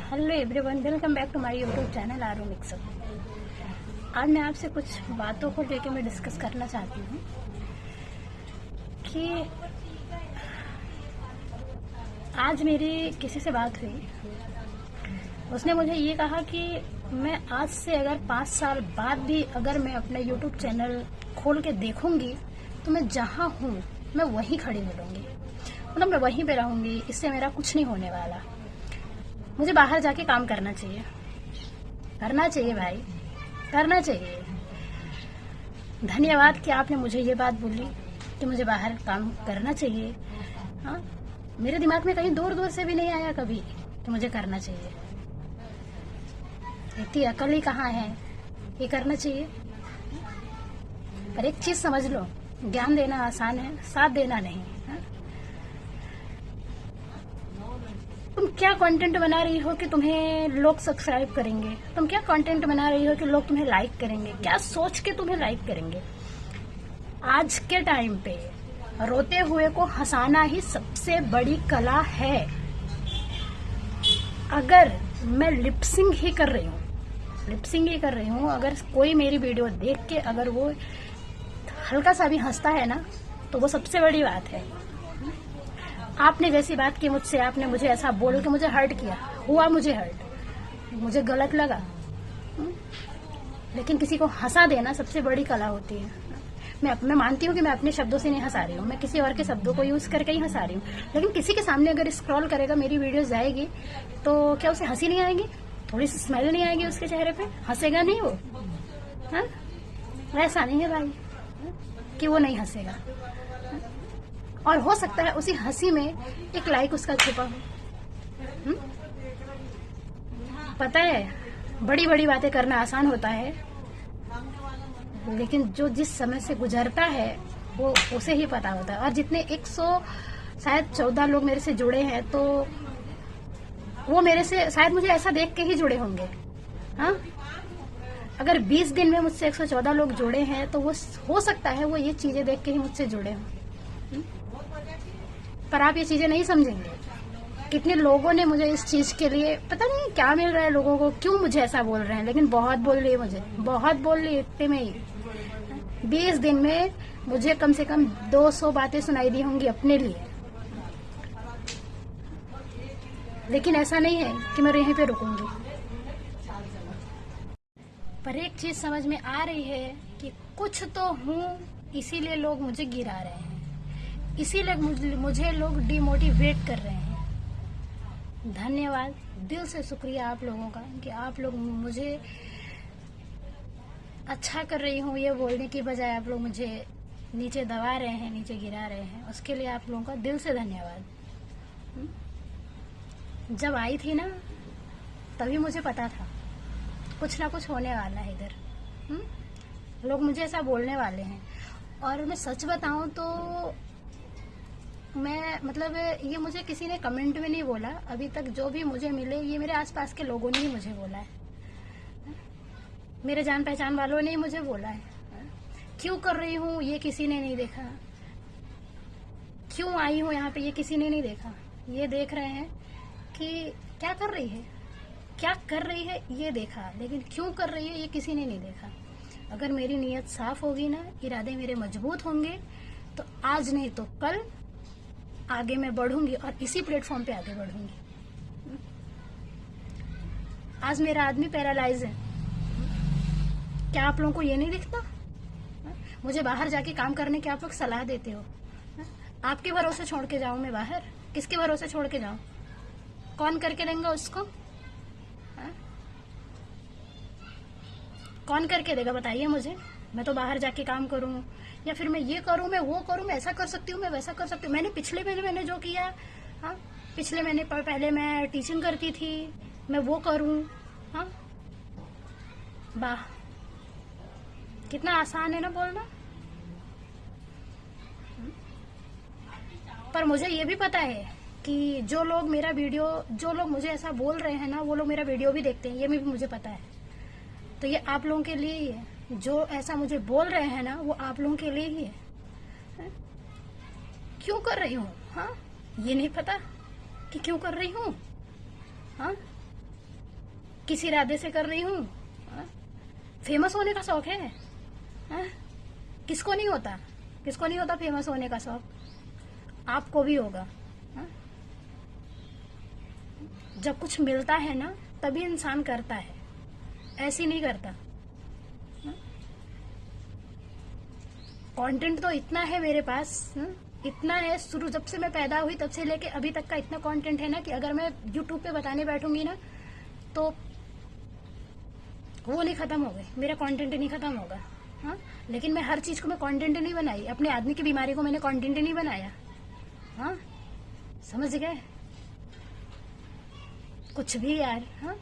Hello everyone, welcome back to my YouTube channel Aaru mixup. आज मैं आपसे कुछ बातों को लेकर मैं डिस्कस करना चाहती हूँ कि आज मेरी किसी से बात हुई। उसने मुझे ये कहा कि मैं आज से अगर 5 साल बाद भी अगर मैं अपना यूट्यूब चैनल खोल के देखूंगी तो मैं जहाँ हूँ मैं वहीं खड़ी मिलूंगी, मतलब मैं वहीं पे रहूंगी। इससे मेरा कुछ नहीं होने वाला। मुझे बाहर जाके काम करना चाहिए, करना चाहिए भाई, करना चाहिए। धन्यवाद कि आपने मुझे ये बात बोली कि मुझे बाहर काम करना चाहिए। हाँ, मेरे दिमाग में कहीं दूर दूर से भी नहीं आया कभी कि मुझे करना चाहिए। इतनी अकल ही कहाँ है, ये करना चाहिए। पर एक चीज समझ लो, ज्ञान देना आसान है, साथ देना नहीं। हाँ? तुम क्या कंटेंट बना रही हो कि तुम्हें लोग सब्सक्राइब करेंगे? तुम क्या कंटेंट बना रही हो कि लोग तुम्हें लाइक करेंगे? क्या सोच के तुम्हें लाइक करेंगे? आज के टाइम पे रोते हुए को हंसाना ही सबसे बड़ी कला है। अगर मैं लिपसिंग ही कर रही हूँ, अगर कोई मेरी वीडियो देख के अगर वो हल्का सा भी हंसता है ना, तो वो सबसे बड़ी बात है। आपने जैसी बात की मुझसे, आपने मुझे ऐसा बोल के मुझे हर्ट किया, हुआ मुझे हर्ट, मुझे गलत लगा। लेकिन किसी को हंसा देना सबसे बड़ी कला होती है। मैं मानती हूँ कि मैं अपने शब्दों से नहीं हंसा रही हूँ, मैं किसी और के शब्दों को यूज करके ही हंसा रही हूँ। लेकिन किसी के सामने अगर स्क्रॉल करेगा, मेरी वीडियो जाएगी, तो क्या उसे हंसी नहीं आएगी? थोड़ी सी स्माइल नहीं आएगी उसके चेहरे पे? हंसेगा नहीं वो? हाँ, ऐसा नहीं है भाई कि वो नहीं हंसेगा। और हो सकता है उसी हंसी में एक लाइक उसका छुपा हो। पता है, बड़ी बड़ी बातें करना आसान होता है, लेकिन जो जिस समय से गुजरता है वो उसे ही पता होता है। और जितने 114 लोग मेरे से जुड़े हैं, तो वो मेरे से शायद मुझे ऐसा देख के ही जुड़े होंगे। हाँ, अगर 20 दिन में मुझसे 114 लोग जुड़े हैं, तो वो हो सकता है वो ये चीजें देख के ही मुझसे जुड़े हों। पर आप ये चीजें नहीं समझेंगे। कितने लोगों ने मुझे इस चीज के लिए, पता नहीं क्या मिल रहा है लोगों को, क्यों मुझे ऐसा बोल रहे हैं, लेकिन बहुत बोल रही है मुझे, बहुत बोल रही है। इतने में ही 20 दिन में मुझे कम से कम 200 बातें सुनाई दी होंगी अपने लिए। लेकिन ऐसा नहीं है कि मैं यहीं पे रुकूंगी। पर एक चीज समझ में आ रही है कि कुछ तो हूँ, इसीलिए लोग मुझे गिरा रहे हैं, इसीलिए मुझे लोग डिमोटिवेट कर रहे हैं। धन्यवाद, दिल से शुक्रिया आप लोगों का कि आप लोग मुझे अच्छा कर रही हूँ ये बोलने की बजाय आप लोग मुझे नीचे दबा रहे हैं, नीचे गिरा रहे हैं। उसके लिए आप लोगों का दिल से धन्यवाद। जब आई थी ना, तभी मुझे पता था कुछ ना कुछ होने वाला है इधर। लोग मुझे ऐसा बोलने वाले हैं। और मैं सच बताऊं तो मैं, मतलब ये मुझे किसी ने कमेंट में नहीं बोला अभी तक। जो भी मुझे मिले, ये मेरे आसपास के लोगों ने ही मुझे बोला है, मेरे जान पहचान वालों ने ही मुझे बोला है। क्यों कर रही हूँ ये किसी ने नहीं देखा, क्यों आई हूँ यहाँ पे ये किसी ने नहीं देखा। ये देख रहे हैं कि क्या कर रही है, क्या कर रही है, ये देखा, लेकिन क्यों कर रही है ये किसी ने नहीं देखा। अगर मेरी नीयत साफ होगी ना, इरादे मेरे मजबूत होंगे, तो आज नहीं तो कल आगे मैं बढ़ूंगी और इसी प्लेटफॉर्म पे आगे बढ़ूंगी। आज मेरा आदमी पैरालाइज है, क्या आप लोगों को ये नहीं दिखता? मुझे बाहर जाके काम करने की आप लोग सलाह देते हो। आपके भरोसे छोड़ के जाऊं मैं बाहर? किसके भरोसे छोड़ के जाऊं? कौन करके देंगे उसको? कौन करके देगा बताइए मुझे? मैं तो बाहर जाके काम करूं, या फिर मैं ये करूं, मैं वो करूं, मैं ऐसा कर सकती हूँ, मैं वैसा कर सकती हूँ। मैंने पिछले महीने मैंने जो किया, हाँ, पिछले महीने पहले मैं टीचिंग करती थी, मैं वो करूं। हाँ, वाह, कितना आसान है ना बोलना। पर मुझे ये भी पता है कि जो लोग मुझे ऐसा बोल रहे हैं ना, वो लोग मेरा वीडियो भी देखते हैं, ये भी मुझे पता है। तो ये आप लोगों के लिए ही है, जो ऐसा मुझे बोल रहे हैं ना, वो आप लोगों के लिए ही है। क्यों कर रही हूँ? हाँ, ये नहीं पता कि क्यों कर रही हूँ। हाँ, किस इरादे से कर रही हूँ? फेमस होने का शौक है? हाँ? किसको नहीं होता? किसको नहीं होता फेमस होने का शौक? आपको भी होगा। हाँ? जब कुछ मिलता है ना तभी इंसान करता है, ऐसे नहीं करता। कंटेंट तो इतना है मेरे पास, इतना है, शुरू जब से मैं पैदा हुई तब से लेके अभी तक का इतना कंटेंट है ना कि अगर मैं यूट्यूब पे बताने बैठूंगी ना तो वो नहीं खत्म होगा, मेरा कंटेंट नहीं खत्म होगा। हाँ, लेकिन मैं हर चीज को मैं कंटेंट नहीं बनाई, अपने आदमी की बीमारी को मैंने कंटेंट नहीं बनाया। हाँ, समझ गए? कुछ भी यार। हाँ,